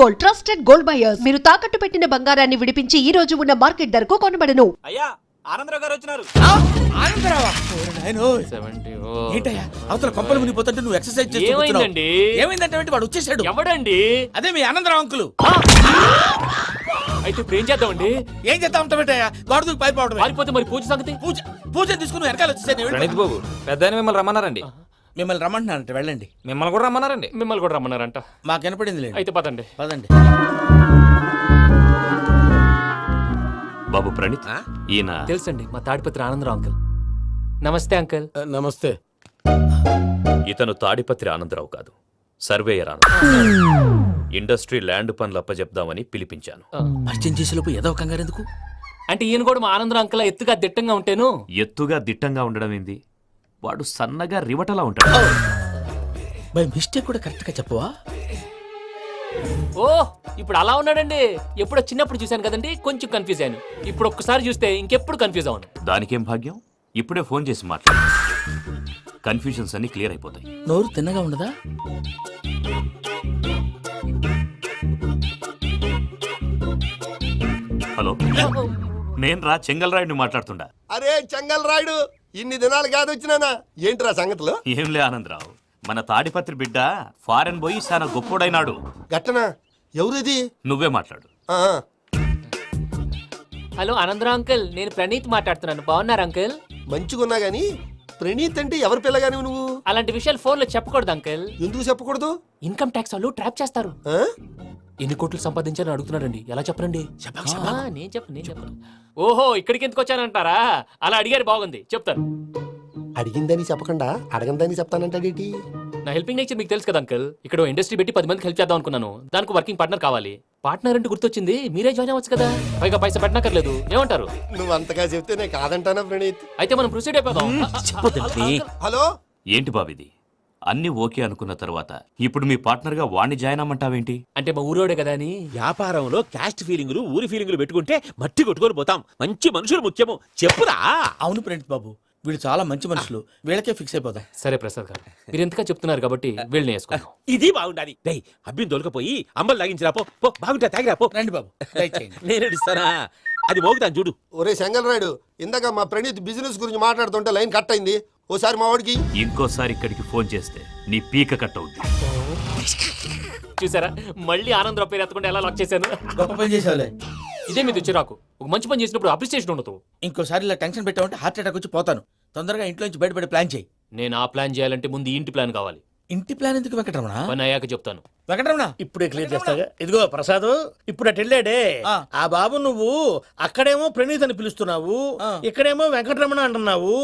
Gold, trusted gold buyers. మీరు తాకట్టు పెట్టిన బంగారాన్ని విడిపించి ఈ రోజు ఉన్న మార్కెట్ ధరకు కొనబడను. అయ్యా ఆనందరావు గారు వచ్చినారు. ఏంటయ్యా అవతల కొంపలు మునిగిపోతుంటే నువ్వు ఎక్సర్సైజ్ చేస్తున్నావు. ఏమైందంటే వాడు వచ్చేసాడు. ఎవడండి? అదే మీ ఆనందరావు అంకులు. అయితే ఇప్పుడు ఏం చేద్దామండి? ఏం చేద్దాం ఉంటావేటయ్యా, గోడ దూకి పారిపోవడం. పారిపోతే మరి పూజ సంగతి? పూజ తీసుకుని వెనకాల వచ్చేసాను. ప్రణీత్ బాబు పెద్ద మిమ్మల్ని రమ్మన్నారండి. మిమ్మల్ని రమ్మంటున్నారంట, వెళ్ళండి. మిమ్మల్ని కూడా రమ్మన్నారండి. మిమ్మల్ని కూడా రమ్మన్నారంట. మాకు వినపడింది లేదు. అయితే పదండి. పదండి. బాబు ప్రణీత్, ఈయన తెలుసండి, మా తాడిపత్రి ఆనందరావు అంకుల్. నమస్తే అంకుల్. నమస్తే. ఇతను తాడిపత్రి ఆనందరావు కాదు, సర్వేయర్ ఆనందరావు. ఇండస్ట్రీ ల్యాండ్ పనులు అప్పచెప్దామని పిలిపించాను. పరిచయం చేసేలోపు ఏదో కంగారు ఎందుకు? అంటే ఈయన కూడా మా ఆనందరావు అంకుల్ ఎత్తుగా దిట్టంగా ఉంటాను. ఎత్తుగా దిట్టంగా ఉండడం ఏంది, వాడు సన్నగా రివటలా ఉంటాడు. బై మిస్టేక్ కూడా కరెక్ట్ గా చెప్పవా? ఓ ఇప్పుడు అలా ఉన్నాడండి. ఎప్పుడో చిన్నప్పుడు చూశాను కదండి, కొంచెం కన్ఫ్యూజ్ అయ్యాను. ఇప్పుడు ఒక్కసారి చూస్తే ఇంకెప్పుడు కన్ఫ్యూజ్ అవ్వను. దానికేం భాగ్యం, ఇప్పుడే ఫోన్ చేసి మాట్లాడు. కన్ఫ్యూజన్స్ అన్ని క్లియర్ అయిపోతాయి. నోరు తిన్నగా ఉండదా? హలో, నేను రా చెంగల్ రాయుడిని మాట్లాడుతుండా. అరే చెంగల్ రాయుడు, ఇన్ని దినాలు కాదు వచ్చినానా? ఏంట్రా సంగతులు? ఏంలే ఆనందరావు, మన తాడిపత్రి బిడ్డ ఫారెన్ పోయి చాలా గొప్పోడైనాడు. గట్టనా? ఎవరిది? నువ్వే మాట్లాడు. హలో ఆనందరావు అంకుల్, నేను ప్రణీత్ మాట్లాడుతున్నాను. బాగున్నారు అంకుల్? మంచిగున్నా గాని ప్రణీత్ అంటే ఎవరి పిల్లగాని నువ్వు? అలాంటి విషయాలు ఫోన్ లో చెప్పకూడదు అంకుల్. ఎందుకు చెప్పకూడదు? ఇన్కమ్ ట్యాక్స్ వాళ్ళు ట్రాప్ చేస్తారు. ఆ? ఎన్ని కోట్లు సంపాదించాలని అడుగుతున్నాడండి. ఎలా చెప్పరండి? నేను చెప్పను. ఓహో, ఇక్కడికి ఎందుకు వచ్చానంటారా? అలా అడిగారు, బాగుంది, చెప్తాను. అడిగిందని చెప్పకుండా అడగందని చెప్తానంటాడేటి? నా హెల్పింగ్ నేచర్ మీకు తెలుసు కదా అంకుల్. ఇక్కడ ఇండస్ట్రీ పెట్టి 10 మందికి హెల్ప్ చేద్దాం అనుకున్నాను. దానికి వర్కింగ్ పార్ట్నర్ కావాలి. పార్ట్నర్ అంటే గుర్తొచ్చింది, మీరే జాయిన్ అవ్వచ్చు కదా. పైగా పైసా పెట్టనక్కర్లేదు. ఏమంటారు? నువ్వు అంతగా చెప్తే నేను కాదంటానా ప్రణీత్? అయితే మనం ప్రొసీడ్ అయిపోదాం. హలో, ఏంటి బాబిది? అన్ని ఓకే అనుకున్న తర్వాత ఇప్పుడు మీ పార్ట్నర్ గా వాణ్ణి జాయిన్ అమ్మంటావేంటి? అంటే మా ఊరోడే కదా అని. వ్యాపారంలో క్యాస్ట్ ఫీలింగులు, ఊరి ఫీలింగులు పెట్టుకుంటే మట్టి కొట్టుకొని పోతాం. మంచి మనుషులు ముఖ్యము. చెప్పురా. అవును ప్రణీత్ బాబు, వీళ్ళు చాలా మంచి మనుషులు. వీళ్ళకే ఫిక్స్ అయిపోదాం. సరే ప్రసాద్ గారు, మీరు ఎంతగా చెప్తున్నారు కాబట్టి వీళ్ళని వేసుకుందాం. ఇది బాగుండాలి. డై అబ్బిని దొలకపోయి అంబలు లాగించిరా పో. బాగుంటా తాగిరా పో. రండి బాబు, దయచేయండి. నేను ఇస్తానా? అది మోగుతాను చూడు. ఒరే చెంగల్ రాయుడు, ఇందాక మా ప్రణీత్ బిజినెస్ గురించి మాట్లాడుతుంటే లైన్ కట్ అయింది. ఓసారి మా వాడికి ఇంకోసారి ఇక్కడికి ఫోన్ చేస్తే నీ పీక కట్ అవుద్ది. చూసారా, మళ్ళీ ఆనందరావు పేరు ఎత్తకుండా ఎలా లాక్ చేశాను. గొప్ప పని చేసేవాళ్ళే. ఇదే మీద చిరాకు. ఒక మంచి పని చేసినప్పుడు అప్రిసియేషన్ ఉండదు. ఇంకోసారి ఇలా టెన్షన్ పెట్టామంటే హార్ట్ అటాక్ వచ్చి పోతాను. తొందరగా ఇంట్లో నుంచి బయటపడే ప్లాన్ చేయి. నేను ఆ ప్లాన్ చేయాలంటే ముందు ఈ ఇంటి ప్లాన్ కావాలి. ఇంటి ప్లాన్ ఎందుకు వెంకటరమణ? పని అయ్యాక చెప్తాను. వెంకటరమణ ఇప్పుడే క్లియర్ చేస్తాగా. ఇదిగో ప్రసాద్, ఇప్పుడు అటు వెళ్ళాడే ఆ బాబు, నువ్వు అక్కడేమో ప్రణీత్ అని పిలుస్తున్నావు, ఇక్కడేమో వెంకటరమణ అంటున్నావు.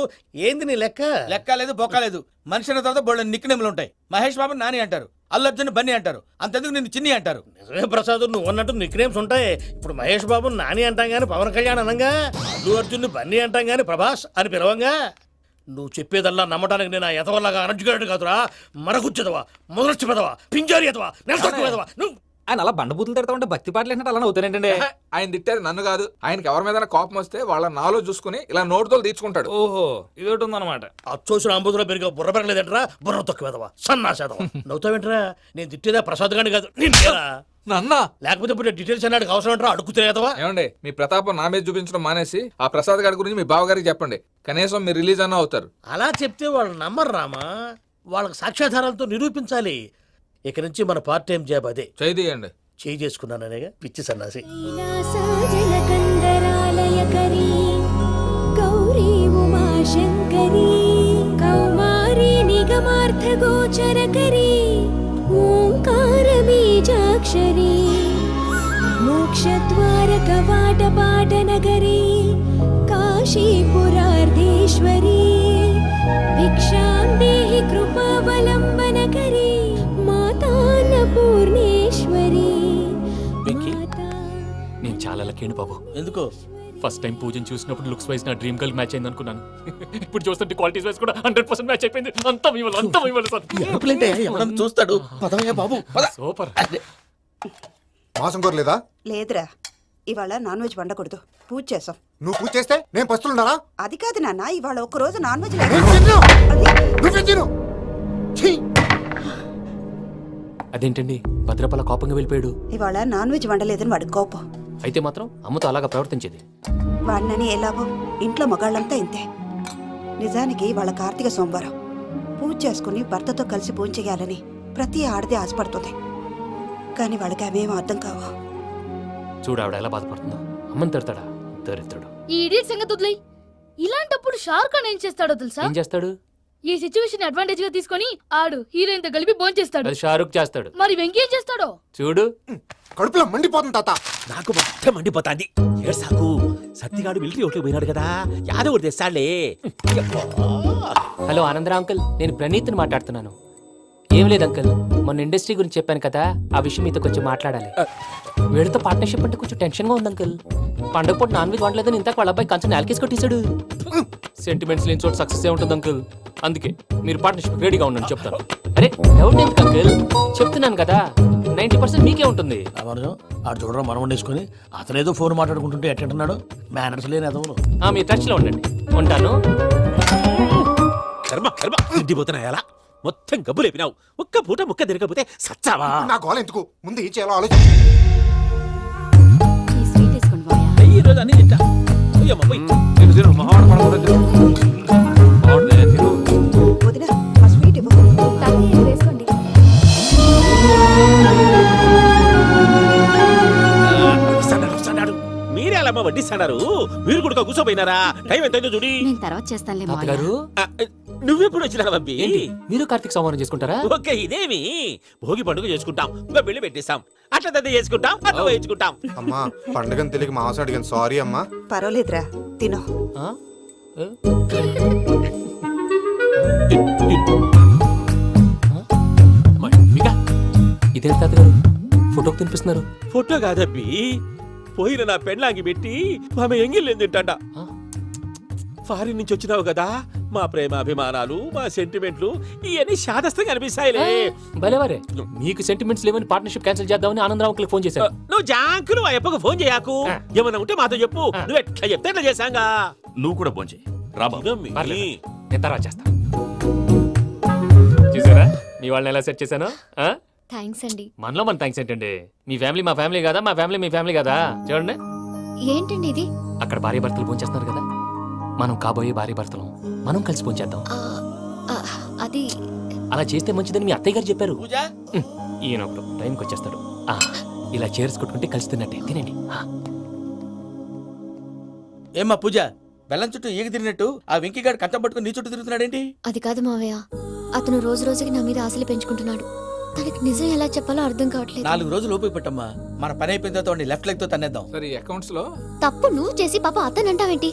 ఏంది నీ లెక్క? లెక్క లేదు, బొక్క లేదు. మనిషి అన్న తర్వాత బోళ్ళ నిక్నెములు ఉంటాయి. మహేష్ బాబు నాని అంటారు, అల్లు అర్జున్ బన్నీ అంటారు, అంతెందుకు నిన్ను చిన్ని అంటారు. నిజమే ప్రసాద్, నువ్వు అన్నట్టు నిక్నేమ్స్ ఉంటాయి. ఇప్పుడు మహేష్ బాబు నాని అంటాం గాని పవన్ కళ్యాణ్ అనంగా, అల్లు అర్జున్ బన్నీ అంటాం గాని ప్రభాస్ అని పిలవంగా. నువ్వు చెప్పేదల్లా నమ్మటానికి నేను ఎదవల్లాగా అనర్జుకేటెడ్ కాదురా. మరగుచ్చదవా, మొదలచ్చి పెదవా, పింజారి ఎదవా, నెలసొక్కుదవా. నువ్వు ఆయన అలా బండబూతులు తిడతా ఉంటే భక్తి పాటలు ఏంటంటే అలా అవుతానేంటండి. ఆయన తిట్టేది నన్ను కాదు, ఆయనకి ఎవరి మీద కోపం వస్తే వాళ్ళ నాలో చూసుకుని ఇలా నోటుతో తీర్చుకుంటాడు. ఓహో, ఇదొకటి ఉందన్నమాట. అచ్చోసిన అంబుతులో పెరిగా బుర్ర పెరగలేదంటరా, బుర్ర తొక్కువేదవా, సన్నాసేదవా. నవ్వుతావేంట్రా? నేను తిట్టేదా ప్రసాద్ గాని కాదు, నిన్నేరా. నన్నా? లేకపోతే ఇప్పుడు డీటెయిల్స్ అన్నాడు అవసరం అంటారా? అడుగుతాయేదవా. ఏమండి, మీ ప్రతాపం నా మీద చూపించడం మానేసి ఆ ప్రసాద్ గారి గురించి మీ బావగారికి చెప్పండి. కనీసం మీరు రిలీజ్ అన్న అవుతారు. అలా చెప్తే వాళ్ళు నమ్మరు రామా. వాళ్ళకి సాక్ష్యాధారాలతో నిరూపించాలి. ఇక నుంచి మన పార్ట్ టైం జాబ్ అదే. చేయండి. చేయి చేసుకున్నాననేగా పిచ్చి సన్నాసి. గౌరీ ఉమాశంకరీ కౌమారీ నిగమార్థగోచరకరీ ఓంకార బీజాక్షరీ మోక్షద్వార కవాట పాటనగరీ కాశీపురార్ధేశ్వరీ భిక్షాం దేహి కృపావలంబనకరీ మాతాన్నపూర్ణేశ్వరీ. నేను చాలా లక్కీ బాబు. ఎందుకు? ఫస్ట్ టైం పూజను చూసినప్పుడు లుక్స్ వైజ్ నా డ్రీమ్ గర్ల్ మ్యాచ్ అయింది అనుకున్నాను. ఇప్పుడు చూస్తుంటే క్వాలిటీస్ వైజ్ కూడా 100% మ్యాచ్ అయిపోయింది. అంతా ఇవ్వాలి సార్. ఎవడన్నా చూస్తాడు. పదవయ్యా బాబు, పద. సూపర్. మాసం కోరలేదా? లేదురా, ఇవాళ నాన్ వెజ్ వండకూడదు. పూజ చేసాం. నువ్వు పూజ చేస్తే నేను పస్తులున్నారా? అది కాదు నాన్న, ఇవాళ ఒక రోజు నాన్ వెజ్ అదేంటండి భద్రపల కోపంగా వెళ్ళిపోయాడు? ఇవాళ నాన్ వెజ్ వండలేదని వాడి కోపం. అయితే మాత్రం అమ్మతో అలాగా ప్రవర్తించేది. వాడినని ఎలాగో ఇంట్లో మగాళ్ళంతా ఇంతే. నిజానికి వాళ్ళ కార్తీక సోమవారం పూజ చేసుకుని భర్తతో కలిసి పూజ చేయాలని ప్రతి ఆడది ఆశపడుతుంది. కానీ వాళ్ళకి అవేం అర్థం కావు. చూడు ఆవిడ ఎలా బాధపడుతుందో. అమ్మని తిడతాడా దరిద్రుడు. ఈ ఇడియట్ సంగతి వదిలేయ్. ఇలాంటప్పుడు షారుఖ్ ఖాన్ ఏం చేస్తాడో తెలుసా? ఏం చేస్తాడు? ఈ సిచ్యువేషన్ అడ్వాంటేజ్ గా తీసుకొని ఆడు హీరోయిన్ తో కలిపి బోన్ చేస్తాడు. అది షారుఖ్ చేస్తాడు. మరి వెంకీ ఏం చేస్తాడో చూడు. కడుపులో మండిపోతుంది తాత. నాకు మొత్తం మండిపోతాంది. ఏడ్సాకు, సత్తిగాడు మిలిటరీ ఒకటి పోయినాడు కదా, యాదవ్ ఒకటి తెస్తాడులే. హలో ఆనందరావు అంకుల్, నేను ప్రణీత్ని మాట్లాడుతున్నాను. ఏం లేదు అంకుల్, మొన్న ఇండస్ట్రీ గురించి చెప్పాను కదా, ఆ విషయం మీతో కొంచెం మాట్లాడాలి. వీడితో పార్ట్నర్షిప్ అంటే కొంచెం టెన్షన్ గా ఉంది అంకుల్. పండగ పూట నాన్ వెజ్ వండలేదని ఇంతకు వాళ్ళ అబ్బాయి కంచెం నేలకేసి కొట్టేశాడు. సెంటిమెంట్స్ లేని చోట సక్సెస్ ఏ ఉంటుంది అంకుల్. అందుకే మీరు పార్ట్నర్షిప్ రెడీగా ఉండండి చెప్తాను. అరే డౌట్ ఎందుకు అంకుల్, చెప్తున్నాను కదా 90% మీకే ఉంటుంది. రామానుజం ఆడు చూడడం మనం వండేసుకొని అతనేదో ఫోన్ మాట్లాడుకుంటుంటే ఎట్టంటున్నాడు. మేనర్స్ లేని అదవులు. మీ టచ్ లో ఉండండి. ఉంటాను. కర్మ కర్మ తిండిపోతున్నా ఎలా మొత్తం గబ్బు లేపినావు. ఒక్క పూట ముక్క తిరగకపోతే సచ్చావా? నా గోల ఎందుకు, ముందు ఏం చేయాలో ఆలోచించు. ఈ స్వీట్ వేసుకోండి బాయా. ఈ రోజు అన్ని తింటా. పోయమ్మ, పోయ్. వదిన ఆ స్వీట్ ఇవ్వు. వేసుకోండి. వస్తాడు. మీరే అలా వడ్డిస్తాడారు. మీరు కూడా కూర్చోపోయినారా? టైం ఎంతైందో చూడి. నేను తర్వాత చేస్తానులే మావయ్య. తాతగారు నువ్వెప్పుడు వచ్చినా బంబి? ఏంటి మీరు కార్తీక్ సంహారం చేసుకుంటారా? ఓకే, ఇదేమి భోగి పండుగ చేసుకుంటాం, ఇంకా పెళ్లి పెట్టేస్తాం, అట్లా దద్ద చేసుకుంటాం, అట్లా వేయించుకుంటాం. అమ్మా పండుగని తెలియక మాంసం అడిగాను, సారీ అమ్మా. పర్వాలేదురా, తినో. ఆ? ఏ? ఇదేంటి తాతగారు ఫోటోకి తినిపిస్తున్నారు? ఫోటో కాదబ్బి, పోయిన నా పెళ్ళాంగి పెట్టి ఆమె ఎంగిల్లేం తింటాడ. ఫారిన్ నుంచి వచ్చినావు కదా, మా ప్రేమ అభిమానాలు, మా సెంటిమెంట్లు ఇవన్నీ శాదస్తంగా అనిపిస్తాయిలే. భలేవారే, మీకు సెంటిమెంట్స్ లేవని పార్ట్నర్షిప్ క్యాన్సిల్ చేద్దామని ఆనందరావు అంకుల్ ఫోన్ చేశారు. నువ్వు జాంకులు ఆ అప్పకు ఫోన్ చేయకు. ఏమన్నా ఉంటే మాతో చెప్పు. నువ్వు ఎట్లా చెప్తే ఎట్లా చేశాంగా. నువ్వు కూడా భోంచే రాబా. పర్లేదు, నేను తర్వాత చేస్తా. చూసారా మీ వాళ్ళని ఎలా సెట్ చేశాను? థ్యాంక్స్ అండి. మనలో మన థ్యాంక్స్ ఏంటండి, మీ ఫ్యామిలీ మా ఫ్యామిలీ కదా, మా ఫ్యామిలీ మీ ఫ్యామిలీ కదా. చూడండి ఏంటండి ఇది? అక్కడ భార్య భర్తలు పోంచేస్తున్నారు కదా, మనం కాబోయే భార్య భర్తలు మనం కలిసి పోంచేద్దాం. అది అలా చేస్తే మంచిదని మీ అత్తయ్య గారు చెప్పారు. పూజ ఈయన ఒకడు టైంకి వచ్చేస్తాడు. ఇలా చేర్స్ కొట్టుకుంటే కలిసి తిన్నట్టే. తినండి. ఏమ్మా పూజ, బెల్లం చుట్టూ ఈగ తిరిగినట్టు ఆ వెంకీగాడు కంటం పట్టుకుని నీ చుట్టూ తిరుగుతున్నాడేంటి? అది కాదు మావయ్య, అతను రోజు రోజుకి నా మీద ఆశలు పెంచుకుంటున్నాడు. తనకి నిజం ఎలా చెప్పాలో అర్థం కావట్లేదు. 4 రోజులు ఓపిక పట్టమ్మా, మన పని అయిపోయిన తర్వాత లెఫ్ట్ లెగ్ తో తన్నేద్దాం. సరే అకౌంట్స్ లో తప్పు నువ్వు చేసి పాప అతను అంటావేంటి?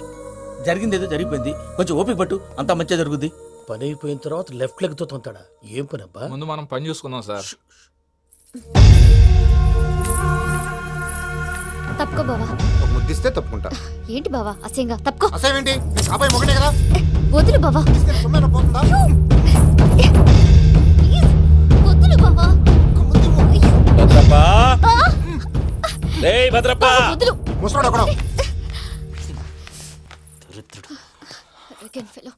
జరిగింది ఏదో జరిగిపోయింది, కొంచెం ఓపిక పట్టు, అంతా మంచిగా జరుగుద్ది. పని అయిపోయిన తర్వాత లెఫ్ట్ లెగ్ తో తొంతాడా? ఏం పని అబ్బా? ముందు మనం పని చూసుకుందాం సార్. తప్పుకో బావా. ఒక ముద్దిస్తే తప్పుకుంటా. ఏంటి బావా అసహ్యంగా? తప్పుకో. అసేమేంటి, నీ కాబోయే మొగనే కదా. వదులు బావా. ఇస్తే సొమ్మేనా పోతుందా? వదులు బావా. భద్రప్ప, రేయ్ భద్రప్ప. వదులు. ముసరాడు అక్కడ. Arrogant fellow.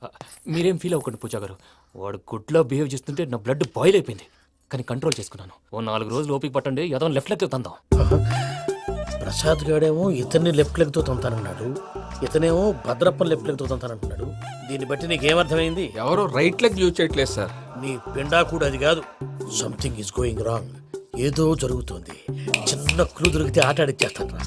మీరేం ఫీల్ అవ్వకండి పూజా గారు, వాడు గుడ్లో బిహేవ్ చేస్తుంటే నా బ్లడ్ బాయిల్ అయిపోయింది. కానీ కంట్రోల్ చేసుకున్నాను. ఓ 4 రోజులు ఓపిక పట్టండి, ఏదో లెఫ్ట్ లెగ్ తందాం. ప్రసాద్ గాడేమో ఇతన్ని లెఫ్ట్ లెగ్ తో తొంతానన్నాడు, ఇతనేమో భద్రప్పని లెఫ్ట్ లెగ్ తో తొంతానంటున్నాడు. దీన్ని బట్టి నీకేమర్థమైంది? ఎవరు రైట్ లెగ్ యూజ్ చేయట్లేదు సార్. నీ పిండా కూడా అది కాదు. Something is going wrong. ఏదో జరుగుతోంది. చిన్న క్లూ దొరికితే ఆట ఆడిచ్చేస్తాను రా.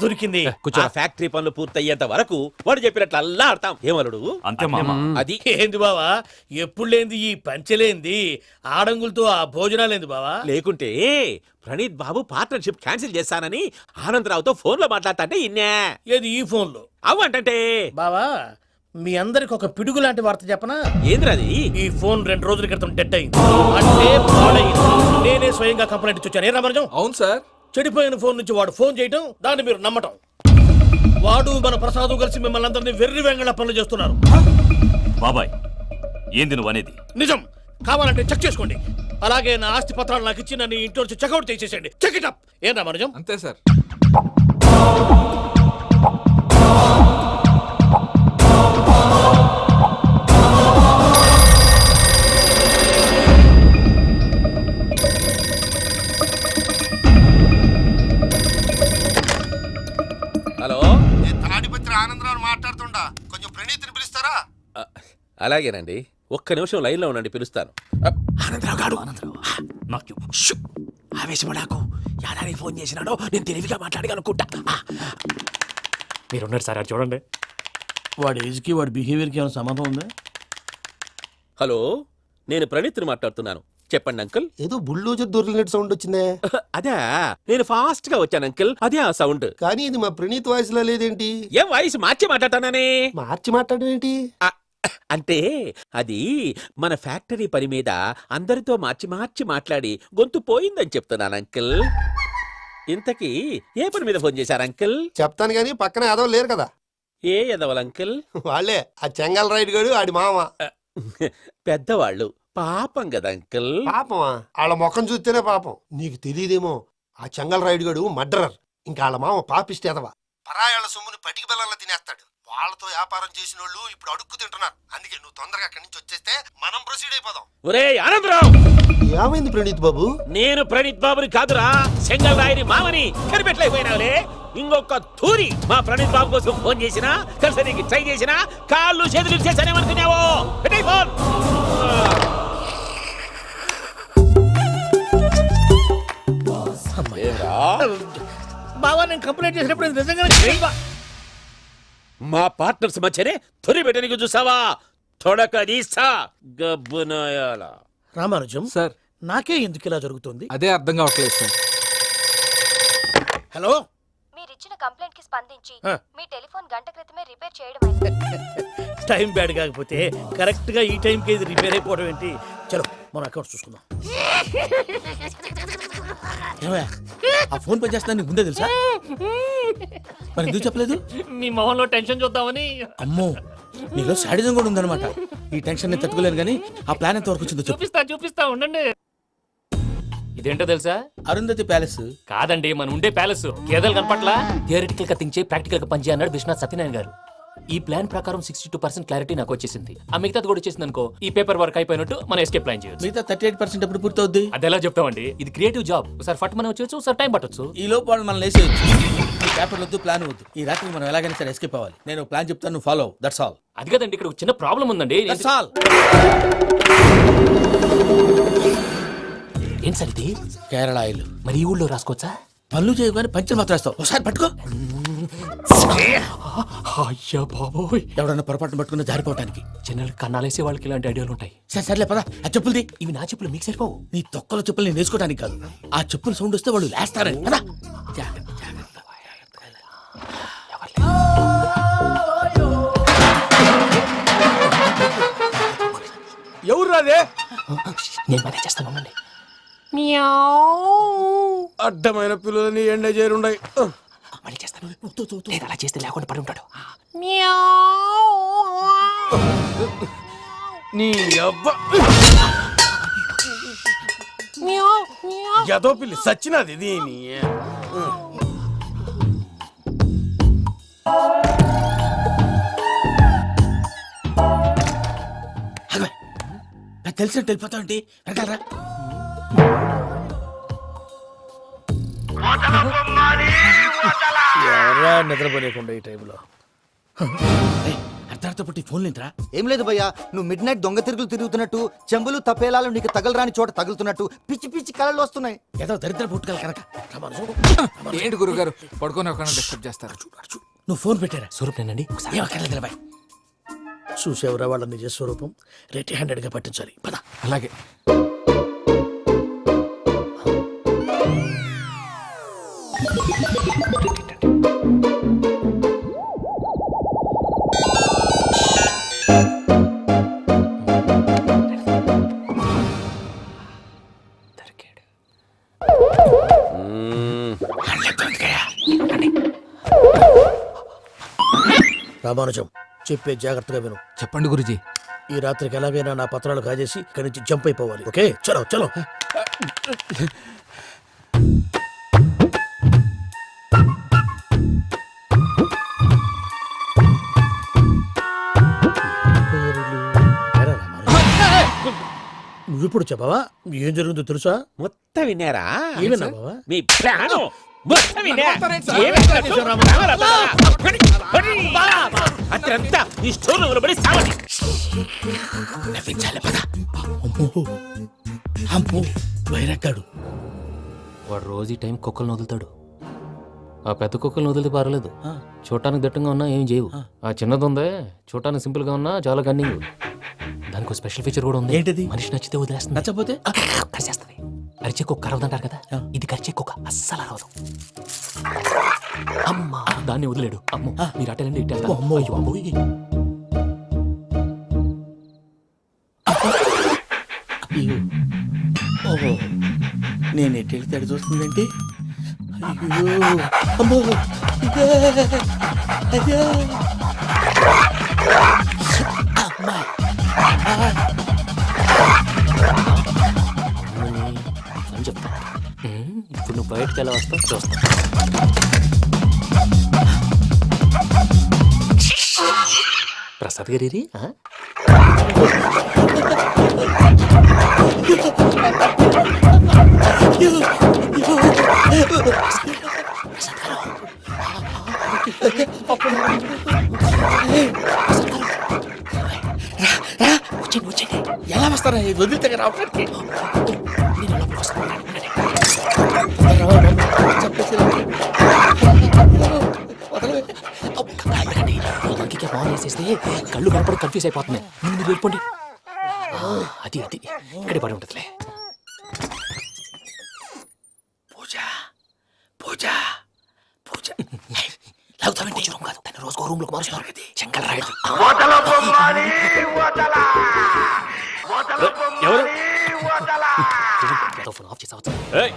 దొరికింది. ఆ ఫ్యాక్టరీ పనులు పూర్తయ్యేంత వరకు వాడు చెప్పినట్లు అల్లా ఆడతాం. ఏమలుడు? అంతే మామ. అది ఏంది బావా, ఎప్పుడు లేంది ఈ పంచలేంది, ఆడంగులతో ఆ భోజనాలేంది బావా? లేకుంటే ప్రణీత్ బాబు పార్ట్నర్షిప్ క్యాన్సిల్ చేస్తానని ఆనందరావుతో ఫోన్ లో మాట్లాడతాంటే ఇన్నే. ఏది ఈ ఫోన్ లో? అవ్వంటే బావా, మీ అందరికి ఒక పిడుగు లాంటి వార్త చెప్పనా? ఏంద్రది? ఈ ఫోన్ 2 రోజుల క్రితం డెడ్ అయింది, అంటే పాడైంది. నేనే స్వయంగా కంప్లైంట్ ఇచ్చొచ్చాను. ఏ రామరాజం? అవును సార్. చెడిపోయిన ఫోన్ నుంచి వాడు ఫోన్ చేయటం, దాన్ని మీరు నమ్మటం. వాడు మన ప్రసాదు కలిసి మిమ్మల్ని అందరినీ వెర్రి వెంగళ పనులు చేస్తున్నారు. బాబాయ్ ఏంది నువ్వు అనేది? నిజం. కావాలంటే చెక్ చేసుకోండి. అలాగే నా ఆస్తి పత్రాలు నాకు ఇచ్చి నన్ను ఇంట్లో నుంచి చెక్అౌట్ చేసేసండి. Check it up. ఏం రామరాజం? అంతే సార్. ప్రణీతిని పిలుస్తారా? అలాగేనండి, ఒక్క నిమిషం లైన్లో ఉండండి, పిలుస్తాను. ఆనందరావు గాడు నాకు ఆవేశపడాకు. యాదానికి ఫోన్ చేసినాడో నేను తెలివిగా మాట్లాడగలనుకుంటా. మీరున్నారు సార్, అది చూడండి. వాడి ఏజ్కి వాడి బిహేవియర్కి ఏమైనా సంబంధం ఉందా? హలో, నేను ప్రణీత్ని మాట్లాడుతున్నాను. చెప్పండి అంకుల్. ఏదో బుల్డోజర్ దొరికినట్టు సౌండ్ వచ్చిందే. అదే, నేను ఫాస్ట్ గా వచ్చాను అంకుల్, అదే ఆ సౌండ్. కానీ ఇది మా ప్రణీత్ వాయిస్ లో లేదేంటి? ఏం వాయిస్ మార్చి మాట్లాడతానని? మార్చి మాట్లాడడం ఏంటి? అంటే అది మన ఫ్యాక్టరీ పని మీద అందరితో మార్చి మార్చి మాట్లాడి గొంతు పోయిందని చెప్తున్నాను అంకుల్. ఇంతకీ ఏ పని మీద ఫోన్ చేశారు అంకుల్? చెప్తాను గానీ పక్కన ఏదో లేరు కదా. ఏ ఎదవల్ అంకుల్? వాళ్ళే ఆ చెంగల్ రైడ్ గడు ఆడి మామ. పెద్దవాళ్ళు, పాపం కదా అంకుల్. పాపమా? వాళ్ళ ముఖం చూస్తేనే పాపం. నీకు తెలియదేమో, ఆ చెంగల్ రైడ్ గడు మర్డరర్. ఇంకా వాళ్ళ మామ పాపిస్తేదవా. పరాయాళ్ళ సొమ్ముని పటికి బెల్లంలో తినేస్తాడు. వాళ్ళతో వ్యాపారం చేసిన వాళ్ళు ఇప్పుడు అడుక్కు తింటున్నారు. అందుకే నువ్వు తొందరగా అక్కడి నుంచి వచ్చేస్తే మనం ప్రొసీడ్ అయిపోదాం. ఒరే ఆనందరావు! ఏమైంది ప్రణీత్ బాబు? నేను ప్రణీత్ బాబుని కాదురా, సెంగల్ రాయని మామని. కనిపెట్టలేకపోయినావులే. ఇంకొక తూరి మా ప్రణీత్ బాబు కోసం ఫోన్ చేసినా, కలిసి ట్రై చేసినా, కాళ్ళు చేతులు చేశానేమనుకున్నావో. పెట్టేయ్ ఫోన్. బావా, నేను కంప్లైంట్ చేసినప్పుడు ఇది నిజంగా మా పార్ట్నర్స్ మధ్యనే తొలి పెట్టడానికి చూసావా? తొడక తీస్తా గబ్బునాయాల. రామానుజం సార్, నాకే ఎందుకు ఇలా జరుగుతుంది? అదే అర్థం కావట్లేదు సార్. హలో, మీరిచ్చిన కంప్లైంట్ కి స్పందించి ఆ. మీ టెలిఫోన్ గంట క్రితమే రిపేర్ చేయడం టైం బ్యాడ్ కాకపోతే కరెక్ట్ గా ఈ టైంకి ఇది రిపేర్ అయిపోవడం ఏంటి? చలో మన అకౌంట్ చూసుకుందాం. ఏమయ్య, ఆ ఫోన్ పని చేస్తున్నా నీకు ముందే తెలుసా? మరి ఎందుకు చెప్పలేదు? మీ మొహంలో టెన్షన్ చూద్దామని. అమ్మో, నీలో శాడిజం కూడా ఉందన్నమాట. ఈ టెన్షన్ నేను తట్టుకోలేను కానీ ఆ ప్లాన్ ఎంత వరకు వచ్చిందో చెప్పు. చూపిస్తా ఉండండి. ఇదేంటో తెలుసా? అరుంధతి ప్యాలెస్ కాదండి, మన ఉండే ప్యాలెస్. గేదెలు కనపట్లా? థియరిటికల్ గా థింక్ చేయి, ప్రాక్టికల్ గా పనిచేయ అన్నాడు విశ్వనాథ్ సత్యనారాయణ గారు. ఈ ప్లాన్ ప్రకారం 62% క్లారిటీ నాకు వచ్చేసింది. ఆ మిగతాది కూడా వచ్చేసింది అనుకో, ఈ పేపర్ వర్క్ అయిపోయినట్టు మనం ఎస్కేప్ ప్లాన్ చేయొచ్చు. మిగతా 38% ఎప్పుడు పూర్తవుద్ది? అది ఎలా చెప్తామండి? ఇది క్రియేటివ్ జాబ్. ఒకసారి ఫట్ మనం వచ్చేచ్చు, ఒకసారి టైం పట్టొచ్చు. ఈ లోపు వాళ్ళు మనం లేసేయచ్చు. ఈ పేపర్ వద్దు, ప్లాన్ వద్దు. ఈ రాత్రి మనం ఎలాగైనా సరే ఎస్కేప్ అవ్వాలి. నేను ప్లాన్ చెప్తాను, నువ్వు ఫాలో. That's all. అది కదండి, ఇక్కడ ఒక చిన్న ప్రాబ్లం ఉందండి. That's all. ఏం సార్ ఇది? కేరళ ఆయిల్. మరి ఈ ఊళ్ళో రాసుకోవచ్చా? పనులు చేయగానే పంచలు మాత్రం వేస్తావు. ఒకసారి పట్టుకో. అయ్యా బాబోయ్, ఎవడన్నా పొరపాటున పట్టుకున్న జారిపోవటానికి. చిన్నలు కన్నాలేసే వాళ్ళకి ఇలాంటి ఐడియాలు ఉంటాయి. సరే సర్లే పదా, ఆ చెప్పులది. ఇవి నా చెప్పులు, మీకు సరిపోవు. నీ తొక్కల చెప్పులు నేను వేసుకోవడానికి కాదు, ఆ చెప్పులు సౌండ్ వస్తే వాళ్ళు లేస్తారని. పదా. జాగ్రత్త, జాగ్రత్త. ఎవరు రాదే? నేను మేనేజ్ చేస్తాను, ఉండండి. అడ్డమైన పిల్లలని ఎండ చేరుండయి. మళ్ళీ చేస్తాను. లేదు, అలా చేస్తే లేకుండా పడి ఉంటాడు. నీ అబ్బా ఎదో పిల్లి సచ్చినది దీని. నాకు తెలిసినట్టు వెళ్ళిపోతా ఉంటే వెనకాలరా. ఎవరా నిద్రపోలేకుండా ఈ టైంలో? అర్ధార్థ పుట్టి ఫోన్ లేంట్రా. ఏం లేదు భయ్యా, నువ్వు మిడ్ నైట్ దొంగ తిరుగులు తిరుగుతున్నట్టు, చెంబులు తపేలాలు నీకు తగలరాని చోట తగులుతున్నట్టు పిచ్చి పిచ్చి కళలు వస్తున్నాయి. ఏదో దరిద్ర పుట్టుకల కనుక. ఏంటి గురుగారు పడుకొని ఒక డిస్టర్బ్ చేస్తారు? నువ్వు ఫోన్ పెట్టారా? స్వరూపేనండి. ఏమక్కర్లేదు. చూసేవరా వాళ్ళ నిజ స్వరూపం. రెట్టి హ్యాండెడ్ గా పట్టించాలి. పద. అలాగే. రామానుజం, చెప్పే జాగ్రత్తగా విను. చెప్పండి గురుజీ. ఈ రాత్రికి ఎలాగైనా నా పత్రాలు కాజేసి ఇక్కడి నుంచి జంప్ అయిపోవాలి. ఓకే, చలో చలో. నువ్విప్పుడు చెప్పవా? ఏం జరుగుతుందో తెలుసా? మొత్తం విన్నారా? ఏమన్నా బావా? మీ ప్లాను అత్రంతా ఈ స్టోర్ పడి సావండి. నవ్వించాలి పద. అమ్మో అమ్మో వైరగ్గాడు. వాడు రోజు ఈ టైం కుక్కలను వదులుతాడు. ఆ పెద్ద కుక్కలను వదిలితే పర్లేదు, చూడటానికి దట్టంగా ఉన్నా ఏం చేయవు. ఆ చిన్నది ఉందే, చూడటానికి సింపుల్ గా ఉన్నా చాలా కన్నింగ్. దానికి ఒక స్పెషల్ ఫీచర్ కూడా ఉంది. ఏంటిది? మనిషి నచ్చితే వదిలేస్తుంది, నచ్చపోతే కరిచేస్తుంది. అరిచే కుక్క అరవదంటారు కదా, ఇది కరిచే కుక్క అస్సలు అరవదు. అమ్మా దాన్ని వదిలేడు. అమ్మో మీరు అటెండి ఇటు వెళ్తారు. అమ్మో. అయ్యో, అమ్మోయ్. ఓహో నేను ఎటు వెళ్తాడు చూస్తుందంటే అయ్యో అమ్మో ఇదే, అదే. అమ్మా. అని చెప్తా. ఇప్పుడు నువ్వు బయటకు ఎలా వస్తావు చూస్తా. ప్రసాద్ గారి ఎలా వస్తారా ఇది వదిలితే రావడానికి? వేసేస్తే కళ్ళు కనపడి కన్ఫ్యూజ్ అయిపోతున్నాయి. మీరు వెళ్ళిపోండి. అది అది ఇక్కడే పడి ఉంటుందిలే. పూజ పూజ పూజ లాగుతామంటే రూమ్ కాదు, తన రోజుకో రూమ్ లోకి మారుస్తున్నారు కదా. చెంకల్ రాయుడు ఎవరు? ఫోన్ ఆఫ్ చేసావచ్చు. ఏయ్,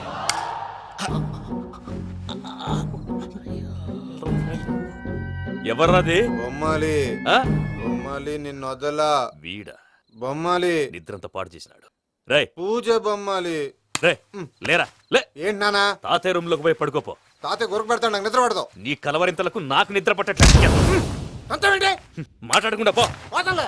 ఎవర్రాది? బొమ్మాలి ఆ? బొమ్మాలి నిన్ను వదలా. వీడా బొమ్మాలి నిద్రంతా పాడు చేసినాడు. రే పూజ బొమ్మాలి. రే లేరా లే. ఏంటి నానా? తాతయ్య రూమ్ లోకి పోయి పడుకోపో. తాతయ్య గురకు పెడతాడు, నాకు నిద్ర పడతావు. నీ కలవరింతలకు నాకు నిద్ర పట్టట్లేదు. అంతేంటి? మాట్లాడకుండా పో. పోతాలే.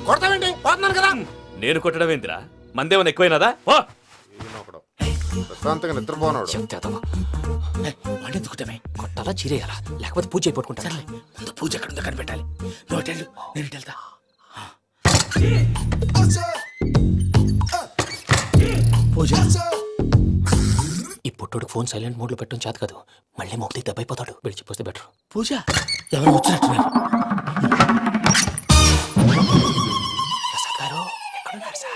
కొడతావేంటి? పోతున్నాను కదా. నేను కొట్టడం ఏంటిరా? మందేమన్నా ఎక్కువైనదా? పో. ఈయనొకడు ప్రశాంతంగా నిద్రపోనాడు. చెప్తావా వాడెందుకుంటామే? కొట్టాలా చీరేయాలా, లేకపోతే పూజ అయిపోట్టుకుంటా. సర్లే ముందు పూజ ఎక్కడ ఉందో కనిపెట్టాలి. నువ్వు అటు వెళ్ళు, నేను ఇటు వెళ్తా. పూజ ఈ పుట్టుడికి ఫోన్ సైలెంట్ మోడ్ లో పెట్టడం చేత కాదు, మళ్ళీ మొక్కి దెబ్బైపోతాడు. విడిచిపోతే బెటర్. పూజ ఎవరు వచ్చినట్టున్నారు? ప్రసాద్ గారు ఎక్కడున్నారు సార్?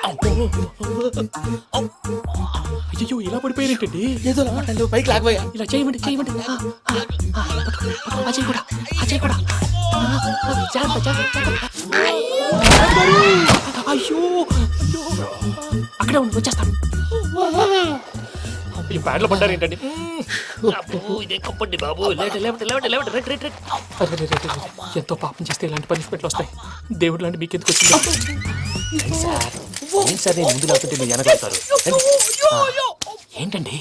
అయ్యో ఇలా పడిపోయారేంటండి? ఏదో మాటలు పైకి లాగబోయా. ఇలా చేయమండి చేయమండి. అజయ్ కూడా అజయ్ కూడా. జాగ్రత్త జాగ్రత్త జాగ్రత్త. అయ్యో అక్కడే ఉండి వచ్చేస్తాను. ఈ బ్యాడ్లో పడ్డారు ఏంటండి? ఇదే కప్పండి బాబు. ఎంతో పాపం చేస్తే ఇలాంటి పనిష్మెంట్లు వస్తాయి. దేవుడు లాంటి మీకు ఎందుకు వచ్చింది? సార్ నేను ముందు లేకుంటే మీరు వెనకాడతారు. ఏంటండి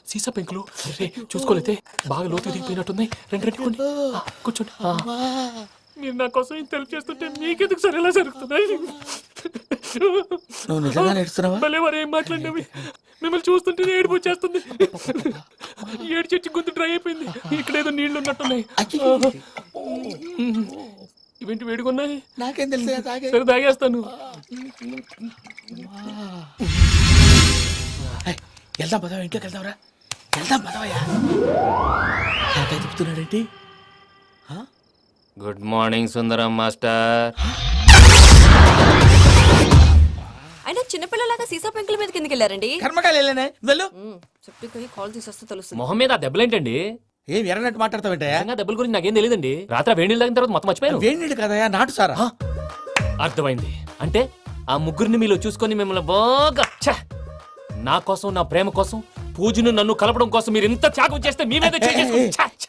సీసా పెంకులు? రే చూసుకోలేతే బాగా లోతు దిగిపోయినట్టున్నాయి. రెండు రెండు కొన్ని కూర్చోండి. మీరు నా కోసం ఇంత హెల్ప్ చేస్తుంటే మీకెందుకు సరే ఎలా జరుగుతున్నాయి? నువ్వు నిజంగా నేర్చుతున్నావా? భలే వారు ఏం మాట్లాడినవి. మిమ్మల్ని చూస్తుంటే ఏడుపు వచ్చేస్తుంది. ఏడు చెట్టు గొంతు డ్రై అయిపోయింది. ఇక్కడ ఏదో నీళ్లు ఉన్నట్టున్నాయి. ఇవేంటి వేడుకున్నాయి? నాకేం తెలుసు? సరే తాగేస్తాను. వెళ్దాం పదవా, ఇంట్లోకి వెళ్దాంరా. వెళ్దాం పదవయ్యా. నాకై చెప్తున్నాడేంటి? గుడ్ మార్నింగ్ సుందరం మాస్టర్. అయినా చిన్నపిల్లలాగా సీసా పెంకుల మీద కిందకి వెళ్ళారండి. కర్మకాయలు వెళ్ళానే, వెళ్ళు. చెప్పి కాల్ తీసేస్తే తెలుస్తుంది. మొహం మీద ఆ దెబ్బలేంటండి? ఏం ఎర్రనట్టు మాట్లాడతావేంటయ్యా? నిజంగా దెబ్బల గురించి నాకేం తెలియదండి. రాత్రి వేడి నీళ్ళు తాగిన తర్వాత మొత్తం మర్చిపోయాను. వేడి నీళ్ళు కదయా, నాటు సారా. అర్థమైంది. అంటే ఆ ముగ్గురిని మీలో చూసుకొని మిమ్మల్ని బాగా నా కోసం, నా ప్రేమ కోసం, పూజను నన్ను కలపడం కోసం మీరు ఇంత త్యాగం చేస్తే మీ మీద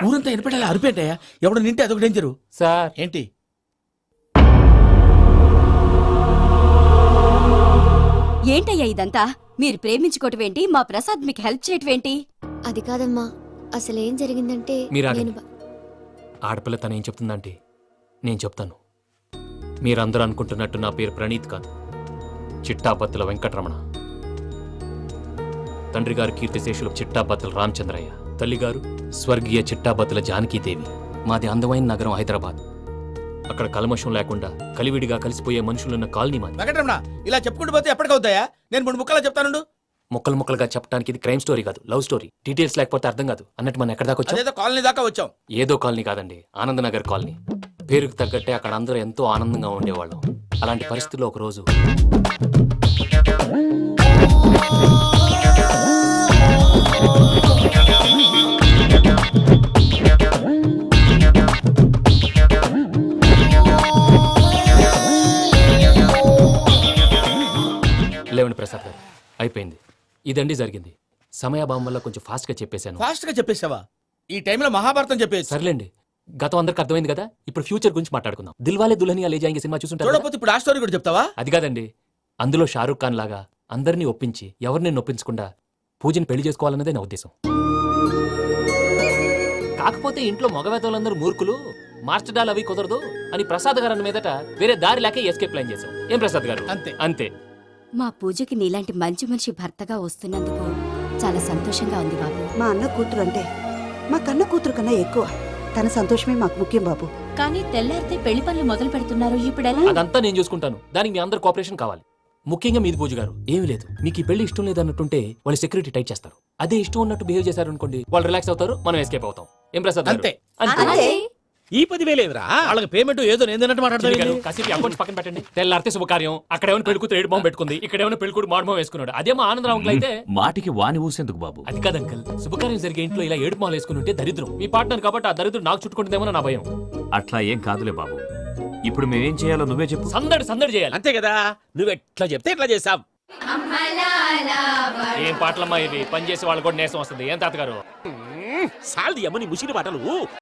ఊరంతా ఎనపెట్టాలి అరిపేటయ్యా. ఎవడు నింటే అదొక డేంజరు. సార్ ఏంటి? ఏంటయ్యా ఇదంతా? మీరు ప్రేమించుకోవటం ఏంటి? మా ప్రసాద్ మీకు హెల్ప్ చేయటం ఏంటి? అది కాదమ్మా, అసలు ఏం జరిగిందంటే మీరు నేను ఆడపిల్ల తను ఏం చెప్తుందంటే నేను చెప్తాను. మీరందరూ అనుకుంటున్నట్టు నా పేరు ప్రణీత్ కాదు, చిట్టాపత్తుల వెంకటరమణ. తండ్రి గారు కీర్తిశేషులు చిట్టాపత్తుల రామచంద్రయ్య, తల్లిగారు స్వర్గీయ చిట్టాపత్తుల జానకీదేవి. మాది అందమైన నగరం హైదరాబాద్. అక్కడ కల్మషం లేకుండా కలివిడిగా కలిసిపోయే మనుషులున్న కాలనీ మాది. వెంకటరమణ ఇలా చెప్పుకుంటూ పోతే ఎప్పటికవుతాయా? నేను 3 ముక్కలా చెప్తానుండు. ముక్కలు ముక్కలుగా చెప్పడానికి ఇది క్రైమ్ స్టోరీ కాదు, లవ్ స్టోరీ. డీటెయిల్స్ లేకపోతే అర్థం కాదు. అన్నట్టు మనం ఎక్కడ దాకా వచ్చాం? అదేదో కాలనీ దాకా వచ్చాం. ఏదో కాలనీ కాదండి, ఆనందనగర్ కాలనీ. పేరుకు తగ్గట్టే అక్కడ అందరూ ఎంతో ఆనందంగా ఉండేవాళ్ళం. అలాంటి పరిస్థితుల్లో ఒక రోజు లేవండి ప్రసాద్ గారు, అయిపోయింది. ఇదండి జరిగింది. సమయాభావం వల్ల కొంచెం ఫాస్ట్గా చెప్పేశాను. ఫాస్ట్ గా చెప్పేసావా? ఈ టైంలో మహాభారతం చెప్పేసి. సర్లేండి, గతం అందరికి అర్థమైంది కదా. ఇప్పుడు ఫ్యూచర్ గురించి మాట్లాడుకుందాం. దిల్వాలే దుల్హనియా లే జాయేంగే సినిమా చూసుంటారు కదా? చూడకపోతే ఇప్పుడు ఆ స్టోరీ కూడా చెప్తావా? అది కాదండి, అందులో షారూఖ్ ఖాన్ లాగా అందరినీ ఒప్పించి ఎవరిని నొప్పించకుండా పూజని పెళ్లి చేసుకోవాలన్నదే నా ఉద్దేశం. కాకపోతే ఇంట్లో మగవేతలందరూ మూర్ఖులు, మార్చడాలు అవి కుదరదు అని ప్రసాద్ గారు అన్న మీదట వేరే దారి లేక ఎస్కేప్ ప్లాన్ చేశాం. ఏం ప్రసాద్ గారు? అంతే. అంతే. మా పూజకి నీలాంటి మంచి మనిషి భర్తగా వస్తున్నందుకు చాలా సంతోషంగా ఉంది బాబు. మా అన్న కూతురు అంటే మా కన్న కూతురు కన్నా ఎక్కువ. తన సంతోషమే మాకు ముఖ్యం బాబు. కానీ తెల్లారితే పెళ్లి పనులు మొదలు పెడుతున్నారు, ఇప్పుడెలా? అదంతా నేను చూసుకుంటాను. దానికి మీ అందరు కోఆపరేషన్ కావాలి. ముఖ్యంగా మీది పూజ గారు. ఏమీ లేదు, మీకు ఈ పెళ్లి ఇష్టం లేదన్నట్టుంటే వాళ్ళు సెక్యూరిటీ టైట్ చేస్తారు. అదే ఇష్టం ఉన్నట్టు బిహేవ్ చేశారు అనుకోండి, వాళ్ళు రిలాక్స్ అవుతారు, మనం ఎస్కేప్ అవుతాం. ఏం ప్రసాద్ గారు? అంతే. అంతే. ఈ 10,000 ఏమిరా? వాళ్ళకి పేమెంట్ ఏదో నేను చిన్ని గారు, మాట్లాడతాను. కాసేపు అకౌంట్స్ పక్కన పెట్టండి. తెల్లారితే శుభకార్యం, అక్కడ ఏమైనా పెళ్ళికూతురు ఏడు బాంబు పెట్టుకుంది, ఇక్కడ ఏమైనా పెళ్ళికూడు మాడమం వేసుకున్నాడు. అదేమో ఆనందరావు అంకుల్ అయితే మాటికి వాని ఊసేందుకు బాబు? అది కాదు అంకల్, శుభకార్యం జరిగే ఇంట్లో ఇలా ఏడు మాలు వేసుకుని ఉంటే దరిద్రం. మీ పార్ట్నర్ కాబట్టి ఆ దరిద్రం నాకు చుట్టుకుంటుందేమో నా భయం. అట్లా ఏం కాదులే బాబు. ఇప్పుడు మేమేం చేయాలో నువ్వే చెప్పు. సందడి సందడి చేయాలి. అంతే కదా, నువ్వు ఎట్లా చెప్తే ఎట్లా చేసాం. ఏం పాటలమ్మా ఇవి? పని చేసి వాళ్ళు కూడా నేసం వస్తుంది. ఏం తాతగారు? సాల్ది అమ్మని ముసిరి మాటలు